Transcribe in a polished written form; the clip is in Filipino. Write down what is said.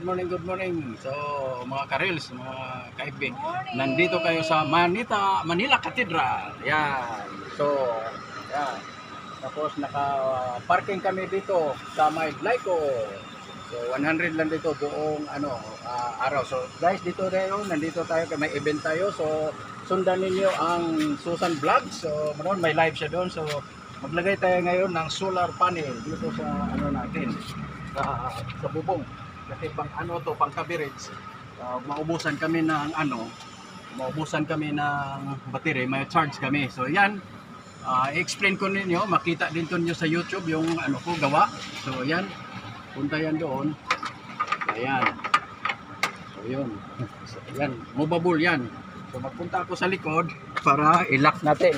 good morning. So, mga karils, mga kaibig, nandito kayo sa Manila Cathedral. Yan. So, yan. Tapos naka-parking kami dito sa may Blyco. So, 100 lang dito buong araw. So, guys, dito tayo, nandito tayo, may event tayo. So, sundan ninyo ang Susan Vlog. So, may live siya doon. So, maglagay tayo ngayon ng solar panel dito sa natin. Sa bubong. Kasi pang pang coverage. Maubusan kami ng battery, may charge kami. So yan, i-explain ko ninyo, makita din to nyo sa YouTube yung ko gawa. So yan, punta yan doon. Ayan. So yun. So, yan, movable yan. So magpunta ako sa likod para i-lock natin.